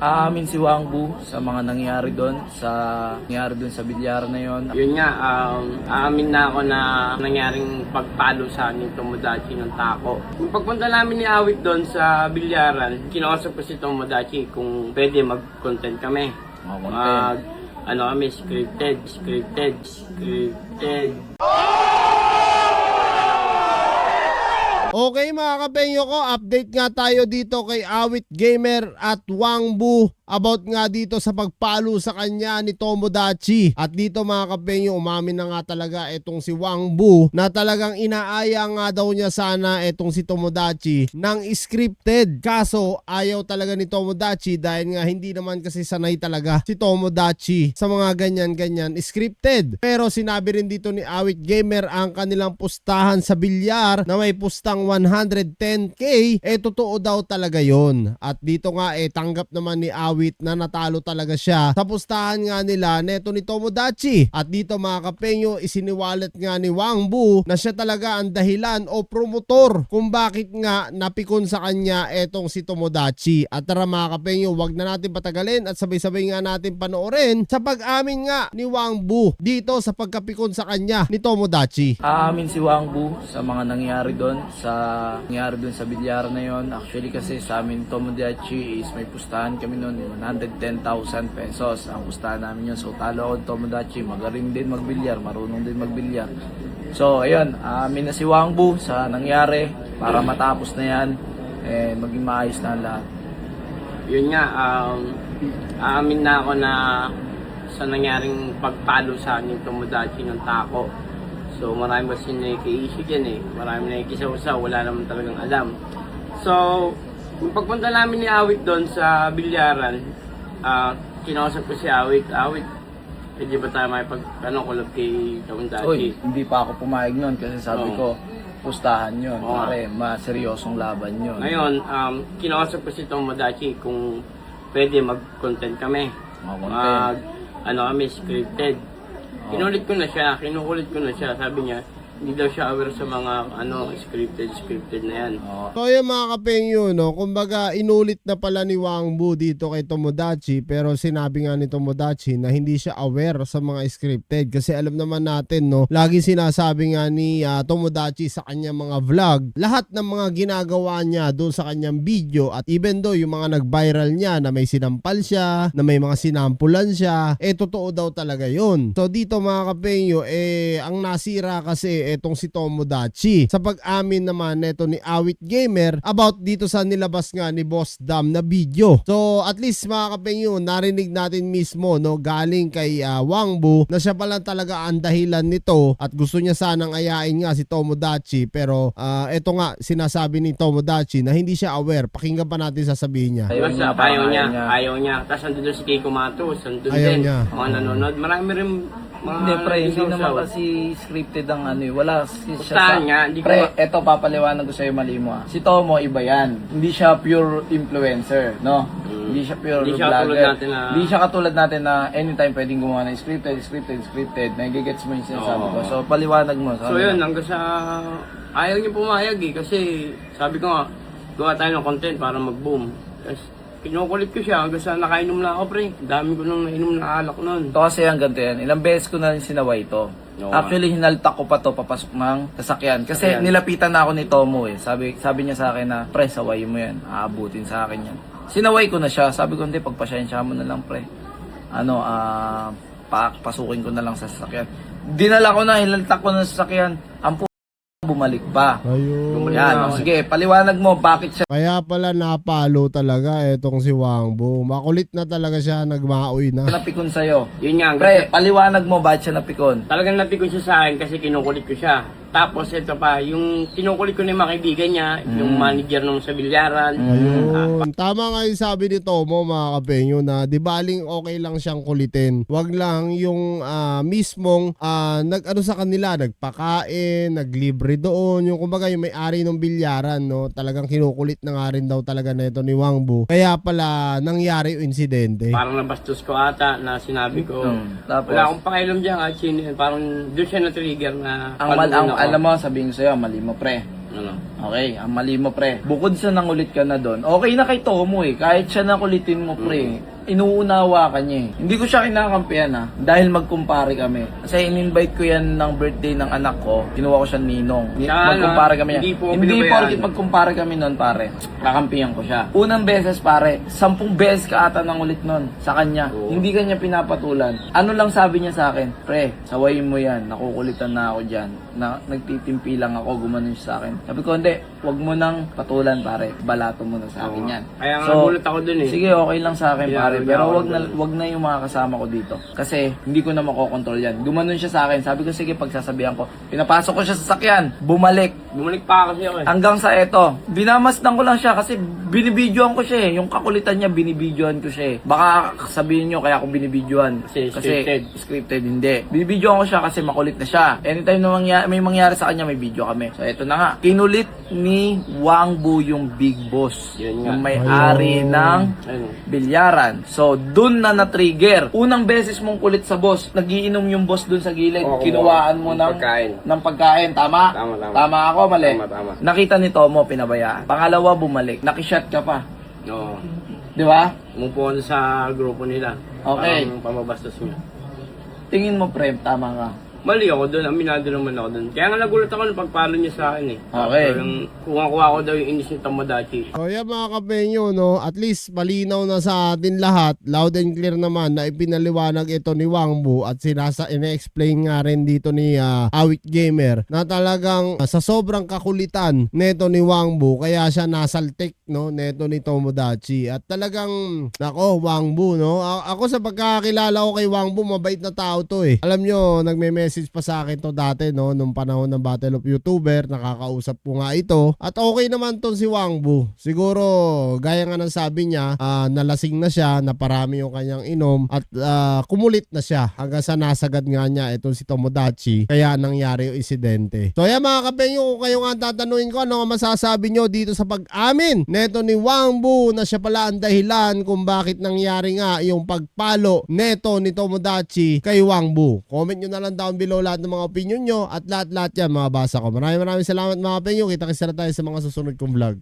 Aamin si Wang Bu sa mga nangyari doon sa bilyar na yon. Yun nga, aamin na ako na nangyaring pagpalo sa amin Tomodachi ng tako. Yung pagpunta namin ni Awit doon sa bilyaran, kinausap ko si Tomodachi kung pwede mag-content kami. Kami, scripted. Okay mga kapenyo ko, update nga tayo dito kay Awit Gamer at Wang Bu about nga dito sa pagpalo sa kanya ni Tomodachi. At dito mga kapenyo, umamin na nga talaga itong si Wang Bu na talagang inaaya nga daw niya sana itong si Tomodachi ng scripted. Kaso ayaw talaga ni Tomodachi dahil nga hindi naman kasi sanay talaga si Tomodachi sa mga ganyan scripted. Pero sinabi rin dito ni Awit Gamer ang kanilang pustahan sa bilyar na may pustang 110k, totoo daw talaga yon. At dito nga tanggap naman ni Awit na natalo talaga siya sa pustahan nga nila neto ni Tomodachi. At dito mga kapenyo, isiniwalat nga ni Wang Bu na siya talaga ang dahilan o promotor kung bakit nga napikon sa kanya etong si Tomodachi. At tara mga kapenyo, wag na natin patagalin at sabay-sabay nga natin panoorin sa pag-amin nga ni Wang Bu dito sa pagkapikon sa kanya ni Tomodachi. Aamin si Wang Bu sa mga nangyari doon sa bilyar na yon. Actually kasi sa amin Tomodachi is may pustahan kami noon 110,000 pesos ang pustahan namin yun. So talo ako Tomodachi, magaling din magbilyar, marunong din magbilyar. So ayun, aamin na si Wang Bu sa nangyari para matapos na yan maging maayos na lahat. Yun nga, aamin na ako na sa nangyaring pagpalo sa amin Tomodachi ng tako. So marami kasi nakikiisip dyan marami nakikisaw-saw, wala naman talagang alam. So, yung pagpunta namin ni Awit doon sa bilyaran, kinausap ko si Awit, pwede ba tayo collab kay Tomodachi? Uy, hindi pa ako pumayag nun kasi sabi ko, pustahan yun. Pare, maseryosong laban yun. Ngayon, kinausap ko si Tomodachi kung pwede mag-content kami. Kami, scripted. Kinukulit ko na siya, sabi niya, hindi daw siya aware sa mga scripted na yan. So yung mga kapengyo, no, kumbaga inulit na pala ni Wang Bu dito kay Tomodachi, pero sinabi nga ni Tomodachi na hindi siya aware sa mga scripted kasi alam naman natin, no, lagi sinasabi nga ni Tomodachi sa kanyang mga vlog, lahat ng mga ginagawa niya doon sa kanyang video at even though yung mga nag-viral niya na may sinampal siya, na may mga sinampulan siya, totoo daw talaga yun. So dito mga kapengyo, ang nasira kasi etong si Tomodachi sa pag-amin naman neto ni Awit Gamer about dito sa nilabas nga ni Boss Dam na video. So at least mga kapengyo, narinig natin mismo, no, galing kay Wang Bu na siya pala talaga ang dahilan nito at gusto niya sanang ayain nga si Tomodachi, pero eto nga sinasabi ni Tomodachi na hindi siya aware. Pakinggan pa natin sasabihin niya. Ayaw niya. Tapos andun si Keiko Matos, andun din mga nanonood. Marami rin Hindi pre, hindi naman kasi scripted ang wala siya eto papaliwanag ko sa'yo mali mo Si Tomo iba yan, hindi siya pure influencer, no? Hindi siya pure vlogger. Hindi siya katulad natin na anytime pwedeng gumawa ng scripted. Nagigets mo yung sinasabi ko. So paliwanag mo. So yun, hanggang sa ayaw niya pumayag kasi sabi ko nga, gawa tayo ng content para mag-boom. Kinukulit ko siya hanggang sa nakainom na ako, pre. Dami ko nang nainom na alak nun. Ito kasi ang ganito yan. Ilang beses ko na rin sinaway ito. Actually, hinaltak ko pa to papasok ng sasakyan. Kasi nilapitan na ako ni Tomo Sabi niya sa akin na, pre, sawayin mo yan. Aabutin sa akin yan. Sinaway ko na siya. Sabi ko, hindi, pagpasyensya mo na lang, pre. Pasukin ko na lang sa sasakyan. Dinala ko na, hinaltak ko na sa sasakyan. Ang bumalik pa. Ayun. Yan, sige, paliwanag mo bakit siya. Kaya pala napalo talaga etong si Wang Bu. Makulit na talaga siya, nagmaoy na. Napikon sa'yo. Yun nga. Pre, paliwanag mo bakit siya napikon. Talagang napikon siya sa akin kasi kinukulit ko siya. Tapos ito pa, yung kinukulit ko na yung mga kaibigan niya, yung manager nung sa bilyaran. Ayun. Tama nga yung sabi ni Tomo mga kapenyo na di baling okay lang siyang kulitin. Wag lang yung mismong nag-ano sa kanila, nagpakain, naglibre doon. Yung kumbaga yung may-ari ng bilyaran, no, talagang kinukulit na nga rin daw talaga neto ni Wang Bu. Kaya pala nangyari yung insidente. Parang nabastos ko ata na sinabi ko. Tapos, wala akong pakialam dyan. Parang doon siya na-trigger na alam mo, sabihin ko sa'yo, mali mo pre. Ano? Okay, ang mali mo pre. Bukod sa nangulit ka na doon, okay na kay Tomo eh. Kahit siya nakulitin mo pre, inuunawa ka niya eh. Hindi ko siya kinakampihan ha, dahil magkumpare kami. Kasi in-invite ko yan ng birthday ng anak ko, kinuha ko siya ninong. Magkumpare kami yan. Hindi porkit magkumpare kami noon pare, kakampihan ko siya. Unang beses pare, 10 beses ka ata nangulit noon sa kanya. Hindi kanya pinapatulan. Ano lang sabi niya sa akin, pre, sawayin mo yan, nakukulitan na ako dyan. Nagtitimpi lang ako, gumanon siya sa akin. Sabi ko, hindi, wag mo nang patulan pare, balato mo na sa akin yan. Kaya nga nagulat ako dun eh. Sige, okay lang sa akin pare, pero ako wag na yung mga kasama ko dito. Kasi hindi ko na makokontrol yan. Gumanon siya sa akin, sabi ko sige, pagsasabihan ko. Pinapasok ko siya sa sakyan, bumalik. Bumalik pa kasi ako eh. Hanggang sa eto, binamasdan ko lang siya kasi binibidyoan ko siya eh. Yung kakulitan niya, binibidyoan ko siya eh. Baka sabihin nyo kaya ako binibidyoan. Kasi Scripted, hindi. Binibidyoan ko siya kasi makulit na siya. Anytime na may mangyari sa kanya, may video kami. So eto na nga, kinulit ni Wang Bu yung big boss. Yun nga. Yung may-ari ng Ano? bilyaran. So, dun na na-trigger. Unang beses mong kulit sa boss, nagiinom yung boss dun sa gilid. Oo, Kinuhaan mo ng pagkain. Tama? Tama. Ako, mali? Tama. Nakita ni Tomo, pinabayaan. Pangalawa, bumalik. Nakishot ka pa. Oo. Di ba? Umupo sa grupo nila. Okay. Parang pamabastos niya. Tingin mo, pre, tama ka. Mali ako doon, aminado naman ako doon. Kaya nga nagulat ako nung pagpalo niya sa akin eh. Okay. So, yung kuha ko daw yung inis ni Tomodachi. So yan mga kapenyo, no, at least malinaw na sa atin lahat, loud and clear naman na ipinaliwanag ito ni Wang Bu at ina-explain nga rin dito ni Awit Gamer na talagang sa sobrang kakulitan neto ni Wang Bu kaya siya nasaltik no neto ni Tomodachi at talagang nako Wang Bu no, ako sa pagkakilala ko kay Wang Bu mabait na tao to eh. Alam nyo, nagme-message pa sa akin to dati no nung panahon ng Battle of YouTuber, nakakausap ko nga ito at okay naman to si Wang Bu. Siguro gaya nga ng sabi niya, nalasing na siya, naparami yung kanyang inom at kumulit na siya hanggang sa nasagad nga niya itong si Tomodachi kaya nangyari yung insidente. So yan mga kapenyo, kung kayo nga tatanungin ko ano nga masasabi nyo dito sa pag-amin neto ni Wang Bu na siya pala ang dahilan kung bakit nangyari nga yung pagpalo neto ni Tomodachi kay Wang Bu. Comment nyo na lang down below lahat ng mga opinion nyo at lahat-lahat yan mga basa ko. Maraming salamat mga kapenyo. Kita-kits na tayo sa mga susunod kong vlog.